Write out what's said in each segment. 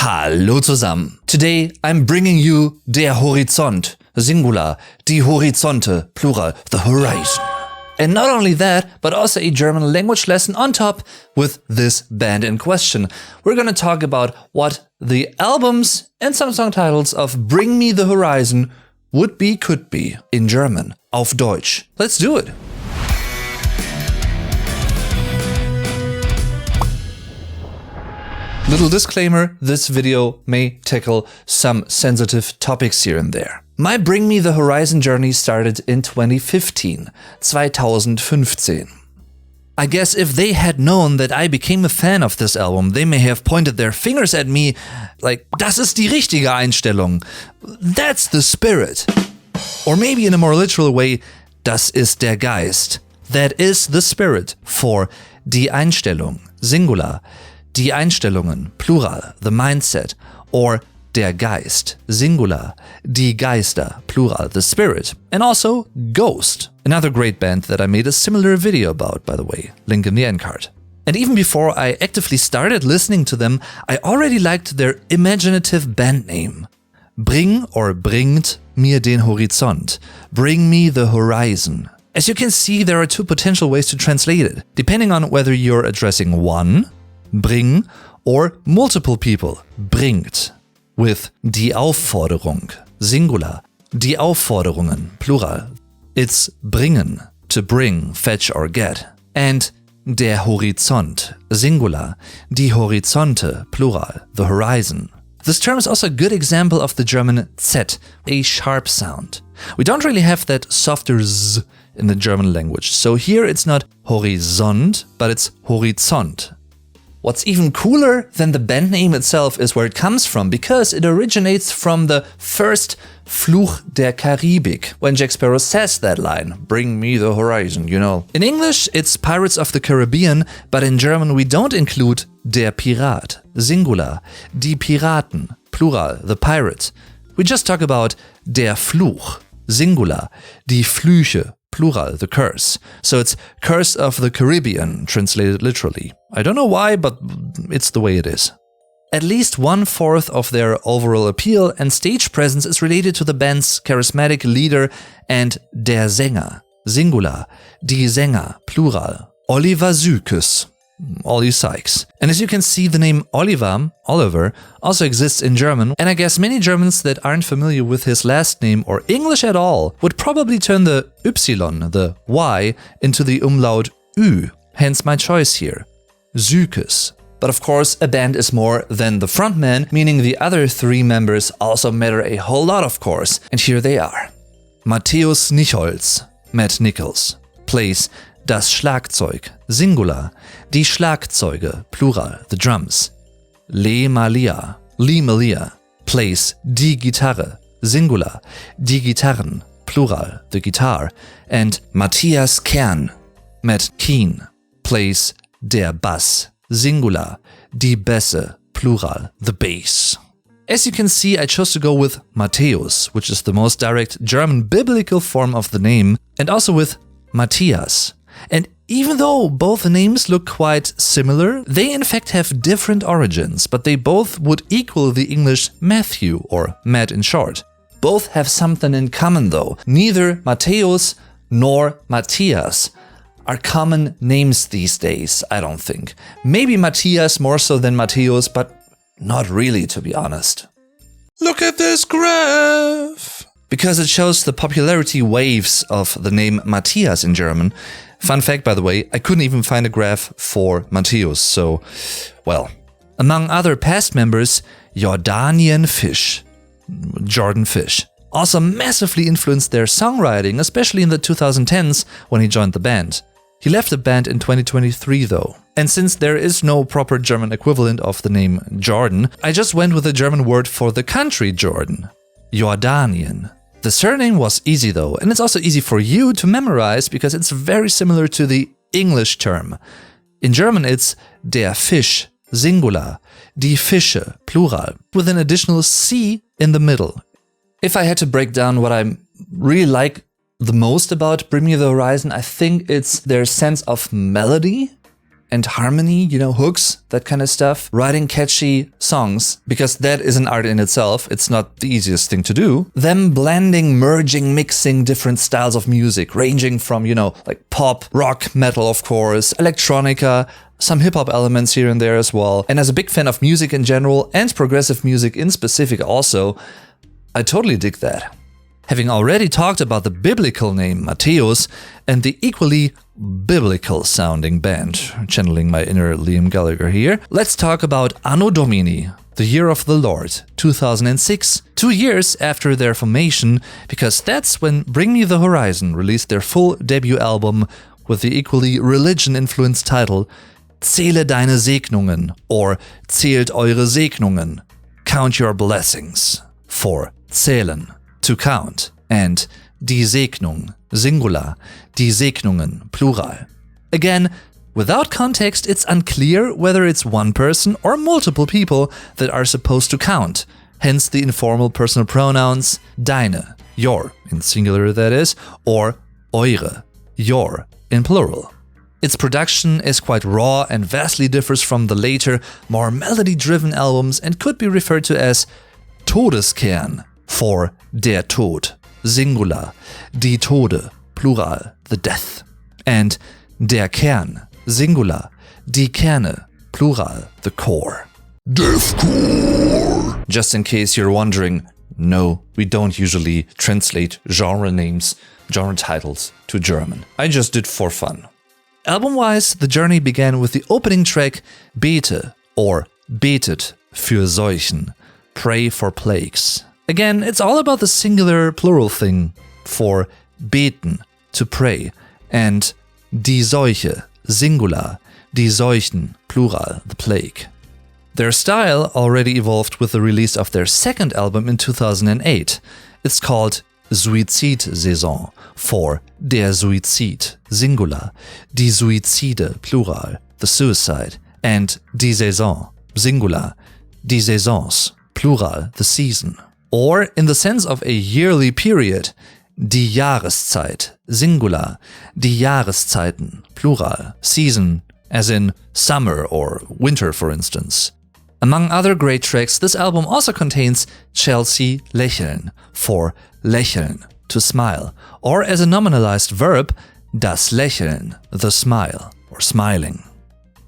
Hallo zusammen. Today I'm bringing you der Horizont, singular, die Horizonte, plural, the horizon. And not only that, but also a German language lesson on top with this band in question. We're gonna talk about what the albums and some song titles of Bring Me the Horizon would be, could be in German, auf Deutsch. Let's do it. Little disclaimer, this video may tackle some sensitive topics here and there. My Bring Me the Horizon journey started in 2015. I guess if they had known that I became a fan of this album, they may have pointed their fingers at me like, das ist die richtige Einstellung. That's the spirit. Or maybe in a more literal way, das ist der Geist. That is the spirit for die Einstellung, singular. Die Einstellungen, plural, the mindset, or der Geist, singular, die Geister, plural, the spirit, and also Ghost, another great band that I made a similar video about, by the way, link in the end card. And even before I actively started listening to them, I already liked their imaginative band name. Bring or Bringt mir den Horizont, bring me the horizon. As you can see, there are two potential ways to translate it, depending on whether you're addressing one, bring, or multiple people, bringt, with die Aufforderung, singular, die Aufforderungen, plural. It's bringen, to bring, fetch or get. And der Horizont, singular, die Horizonte, plural, the horizon. This term is also a good example of the German Z, a sharp sound. We don't really have that softer Z in the German language, so here it's not Horizont, but it's Horizont. What's even cooler than the band name itself is where it comes from, because it originates from the first Fluch der Karibik, when Jack Sparrow says that line, bring me the horizon, you know. In English, it's Pirates of the Caribbean, but in German we don't include der Pirat, singular, die Piraten, plural, the pirate. We just talk about der Fluch, singular, die Flüche, plural, the curse. So it's Curse of the Caribbean, translated literally. I don't know why, but it's the way it is. At least 1/4 of their overall appeal and stage presence is related to the band's charismatic leader and der Sänger, singular, die Sänger, plural, Oliver Sykes, Ollie Sykes. And as you can see, the name Oliver, also exists in German, and I guess many Germans that aren't familiar with his last name or English at all would probably turn the Y, the Y, into the umlaut Ü, hence my choice here, Sykes. But of course, a band is more than the frontman, meaning the other three members also matter a whole lot, of course, and here they are. Matthias Nichols, Matt Nichols, plays das Schlagzeug, singular, die Schlagzeuge, plural, the drums. Lee Malia, plays die Gitarre, singular, die Gitarren, plural, the guitar. And Matthias Kern, Matt Keen, plays der Bass, singular, die Bässe, plural, the bass. As you can see, I chose to go with Matthäus, which is the most direct German biblical form of the name, and also with Matthias. And even though both names look quite similar, they in fact have different origins, but they both would equal the English Matthew, or Matt in short. Both have something in common though. Neither Matthäus nor Matthias are common names these days, I don't think. Maybe Matthias more so than Matthäus, but not really, to be honest. Look at this graph! Because it shows the popularity waves of the name Matthias in German. Fun fact, by the way, I couldn't even find a graph for Matthias, so, well. Among other past members, Jordan Fish, also massively influenced their songwriting, especially in the 2010s when he joined the band. He left the band in 2023 though. And since there is no proper German equivalent of the name Jordan, I just went with the German word for the country Jordan, Jordanian. The surname was easy though, and it's also easy for you to memorize because it's very similar to the English term. In German it's der Fisch, singular, die Fische, plural, with an additional C in the middle. If I had to break down what I really like the most about Bring Me the Horizon, I think it's their sense of melody. and harmony, hooks, that kind of stuff. Writing catchy songs, because that is an art in itself. It's not the easiest thing to do. Them blending, merging, mixing different styles of music, ranging from, like pop, rock, metal, of course, electronica, some hip-hop elements here and there as well. And as a big fan of music in general, and progressive music in specific also, I totally dig that. Having already talked about the biblical name Matthias and the equally biblical sounding band, channeling my inner Liam Gallagher here, let's talk about Anno Domini, the year of the Lord, 2006, 2 years after their formation, because that's when Bring Me the Horizon released their full debut album with the equally religion-influenced title Zähle deine Segnungen, or Zählt eure Segnungen, Count Your Blessings, for zählen, to count, and die Segnung, singular, die Segnungen, plural. Again, without context, it's unclear whether it's one person or multiple people that are supposed to count, hence the informal personal pronouns deine, your, in singular that is, or eure, your, in plural. Its production is quite raw and vastly differs from the later, more melody-driven albums and could be referred to as Todeskern, for der Tod, singular, die Tode, plural, the death, and der Kern, singular, die Kerne, plural, the core. Deathcore! Just in case you're wondering, no, we don't usually translate genre names, genre titles to German. I just did for fun. Album-wise, the journey began with the opening track Bete, or Betet für Seuchen, pray for plagues. Again, it's all about the singular plural thing for beten, to pray, and die Seuche, singular, die Seuchen, plural, the plague. Their style already evolved with the release of their second album in 2008. It's called Suizid-Saison, for der Suizid, singular, die Suizide, plural, the suicide, and die Saison, singular, die Saisons, plural, the season. Or, in the sense of a yearly period, die Jahreszeit, singular, die Jahreszeiten, plural, season, as in summer or winter, for instance. Among other great tracks, this album also contains Chelsea Lächeln, for lächeln, to smile, or as a nominalized verb, das Lächeln, the smile, or smiling.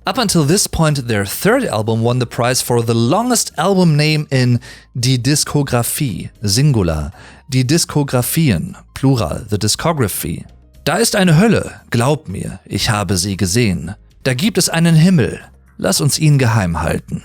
Up until this point, their third album won the prize for the longest album name in die Discography, singular, die Diskografien, plural, the discography. Da ist eine Hölle, glaub mir, ich habe sie gesehen. Da gibt es einen Himmel, lass uns ihn geheim halten.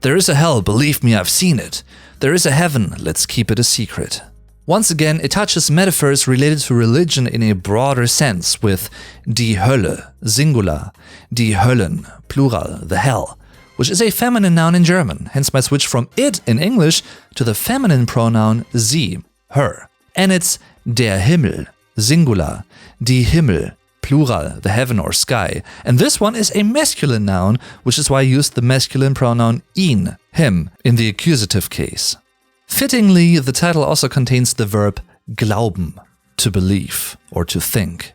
There is a hell, believe me, I've seen it. There is a heaven, let's keep it a secret. Once again, it touches metaphors related to religion in a broader sense with die Hölle, singular, die Höllen, plural, the hell, which is a feminine noun in German, hence my switch from it in English to the feminine pronoun sie, her. And it's der Himmel, singular, die Himmel, plural, the heaven or sky. And this one is a masculine noun, which is why I used the masculine pronoun ihn, him, in the accusative case. Fittingly, the title also contains the verb glauben, to believe or to think,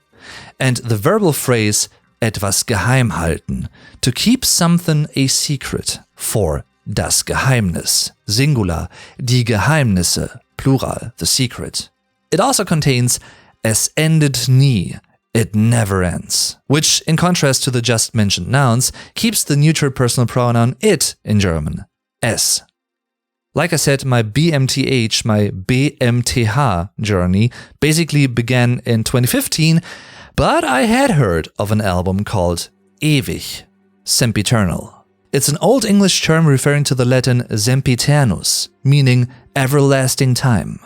and the verbal phrase etwas geheim halten, to keep something a secret, for das Geheimnis, singular, die Geheimnisse, plural, the secret. It also contains es endet nie, it never ends, which, in contrast to the just mentioned nouns, keeps the neuter personal pronoun it in German, es. Like I said, my BMTH, my BMTH journey basically began in 2015, but I had heard of an album called Ewig, Sempiternal. It's an Old English term referring to the Latin sempiternus, meaning everlasting time.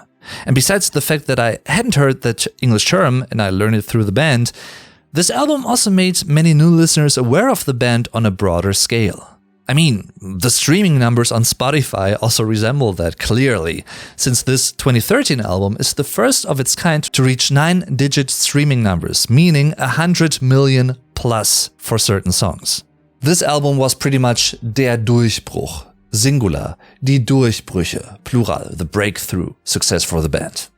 And besides the fact that I hadn't heard that English term and I learned it through the band, this album also made many new listeners aware of the band on a broader scale. I mean, the streaming numbers on Spotify also resemble that clearly, since this 2013 album is the first of its kind to reach 9-digit streaming numbers, meaning 100 million plus for certain songs. This album was pretty much der Durchbruch, singular, die Durchbrüche, plural, the breakthrough success for the band.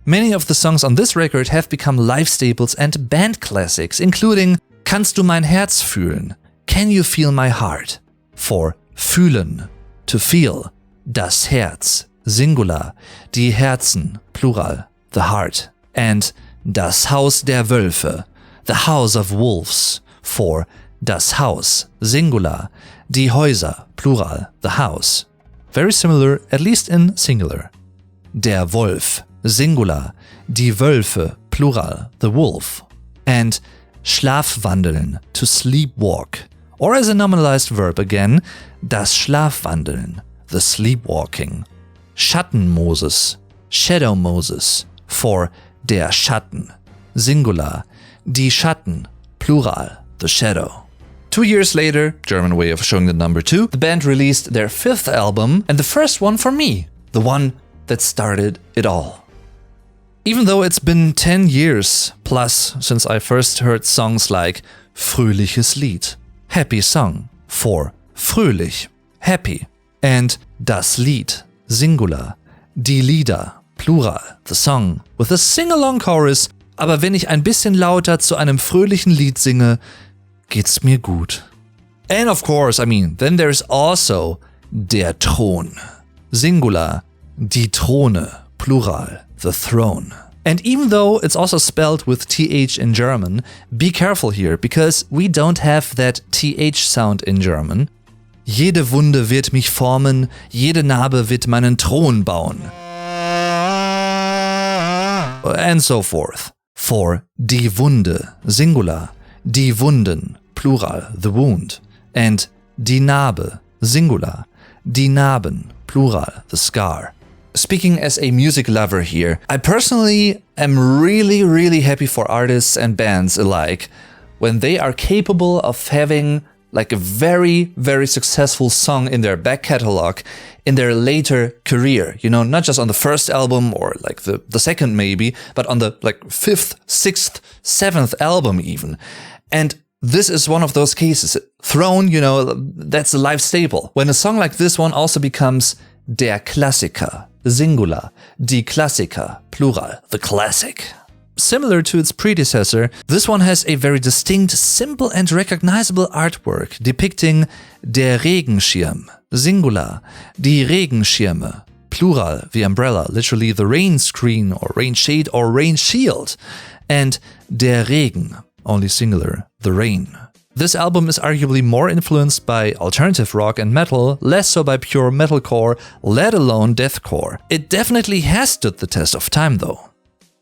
Many of the songs on this record have become live staples and band classics, including Kannst du mein Herz fühlen, can you feel my heart? For fühlen, to feel. Das Herz, Singular, die Herzen, Plural, the heart. And das Haus der Wölfe, the house of wolves. For das Haus, Singular, die Häuser, Plural, the house. Very similar, at least in singular. Der Wolf, Singular, die Wölfe, Plural, the wolf. And Schlafwandeln, to sleepwalk. Or as a nominalized verb again, das Schlafwandeln, the sleepwalking. Schatten-Moses, Shadow Moses. For der Schatten, Singular, die Schatten, Plural, the shadow. 2 years later, German way of showing the number 2, the band released their 5th album, and the first one for me, the one that started it all. Even though it's been 10 years plus since I first heard songs like Fröhliches Lied, Happy Song, for fröhlich, happy, and das Lied, Singular, die Lieder, Plural, the song, with a sing-along chorus, aber wenn ich ein bisschen lauter zu einem fröhlichen Lied singe, geht's mir gut. And of course, then there's also der Thron, Singular, die Throne, Plural, the throne. And even though it's also spelled with TH in German, be careful here, because we don't have that TH sound in German. Jede Wunde wird mich formen, jede Narbe wird meinen Thron bauen. And so forth. For die Wunde, Singular, die Wunden, Plural, the wound. And die Narbe, Singular, die Narben, Plural, the scar. Speaking as a music lover here, I personally am really happy for artists and bands alike when they are capable of having like a very successful song in their back catalog in their later career. You know, not just on the first album or like the second maybe, but on the like 5th, 6th, 7th album even. And this is one of those cases. Thron, you know, that's a live staple. When a song like this one also becomes der Klassiker, Singular, die Klassiker, Plural, the classic. Similar to its predecessor, this one has a very distinct, simple and recognizable artwork depicting der Regenschirm, Singular, die Regenschirme, Plural, the umbrella, literally the rain screen or rain shade or rain shield, and der Regen, only singular, the rain. This album is arguably more influenced by alternative rock and metal, less so by pure metalcore, let alone deathcore. It definitely has stood the test of time though.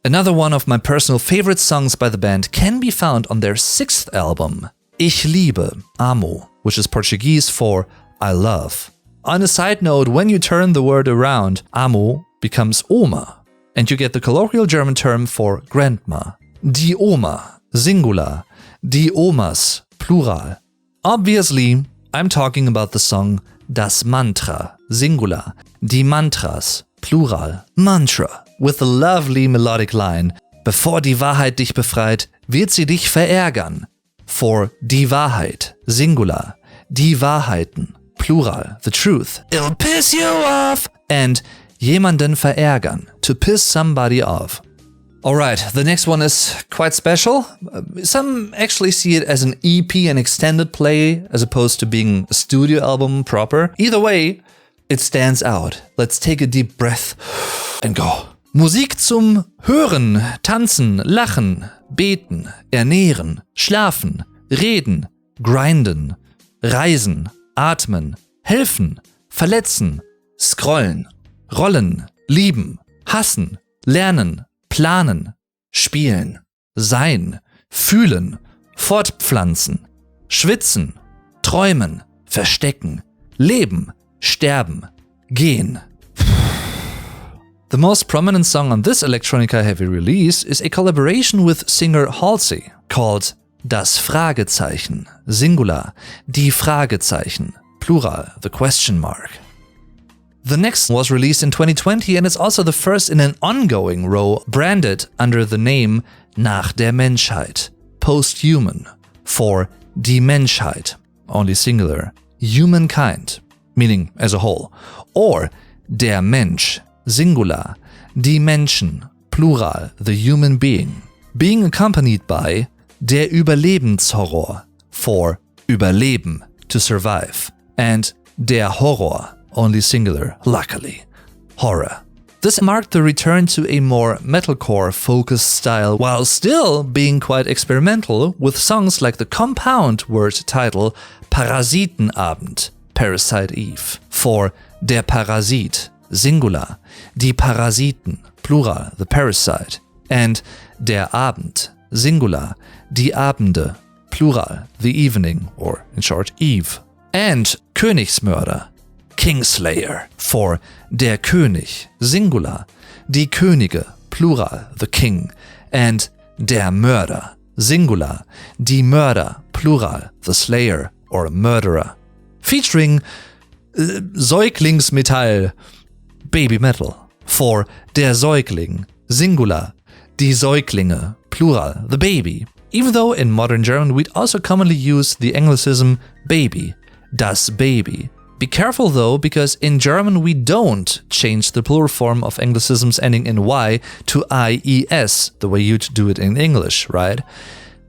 Another one of my personal favorite songs by the band can be found on their 6th album, Ich liebe, Amo, which is Portuguese for I love. On a side note, when you turn the word around, Amo becomes Oma, and you get the colloquial German term for grandma. Die Oma, Singular, die Omas, Plural. Obviously, I'm talking about the song Das Mantra, Singular, die Mantras, Plural, Mantra, with the lovely melodic line, bevor die Wahrheit dich befreit, wird sie dich verärgern. For die Wahrheit, Singular, die Wahrheiten, Plural, the truth, it'll piss you off, and jemanden verärgern, to piss somebody off. Alright, the next one is quite special. Some actually see it as an EP, an extended play, as opposed to being a studio album proper. Either way, it stands out. Let's take a deep breath and go. Musik zum Hören, Tanzen, Lachen, Beten, Ernähren, Schlafen, Reden, Grinden, Reisen, Atmen, Helfen, Verletzen, Scrollen, Rollen, Lieben, Hassen, Lernen, Planen, Spielen, Sein, Fühlen, Fortpflanzen, Schwitzen, Träumen, Verstecken, Leben, Sterben, Gehen. The most prominent song on this electronica-heavy release is a collaboration with singer Halsey called Das Fragezeichen, Singular, die Fragezeichen, Plural, the question mark. The next was released in 2020 and is also the first in an ongoing row branded under the name Nach der Menschheit, Posthuman, for die Menschheit, only singular, humankind, meaning as a whole, or der Mensch, Singular, die Menschen, Plural, the human being, being accompanied by der Überlebenshorror, for überleben, to survive, and der Horror, only singular, luckily, horror. This marked the return to a more metalcore-focused style while still being quite experimental with songs like the compound word title Parasitenabend, Parasite Eve, for der Parasit, singular, die Parasiten, plural, the parasite, and der Abend, singular, die Abende, plural, the evening, or in short, Eve, and Königsmörder, Kingslayer, for der König, singular, die Könige, plural, the king, and der Mörder, singular, die Mörder, plural, the slayer, or murderer, featuring Säuglingsmetall, baby metal, for der Säugling, singular, die Säuglinge, plural, the baby, even though in modern German we'd also commonly use the anglicism baby, das Baby. Be careful though, because in German we don't change the plural form of anglicisms ending in Y to IES, the way you'd do it in English, right?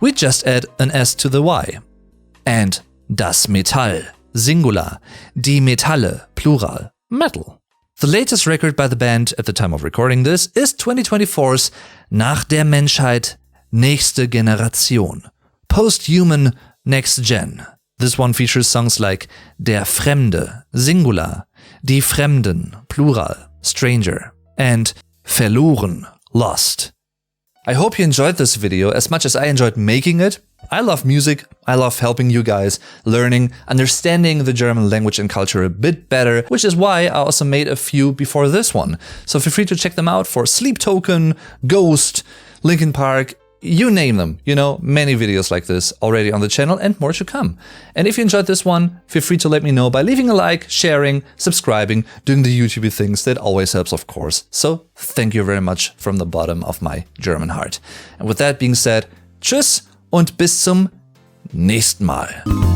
We just add an S to the Y. And das Metall, singular, die Metalle, plural, metal. The latest record by the band at the time of recording this is 2024's Nach der Menschheit, nächste Generation, post-human Nex Gen. This one features songs like Der Fremde, singular, Die Fremden, plural, stranger, and Verloren, lost. I hope you enjoyed this video as much as I enjoyed making it. I love music, I love helping you guys, learning, understanding the German language and culture a bit better, which is why I also made a few before this one. So feel free to check them out for Sleep Token, Ghost, Linkin Park, you name them, you know, many videos like this already on the channel and more to come. And if you enjoyed this one, feel free to let me know by leaving a like, sharing, subscribing, doing the YouTube things. That always helps, of course. So thank you very much from the bottom of my German heart. And with that being said, tschüss und bis zum nächsten Mal.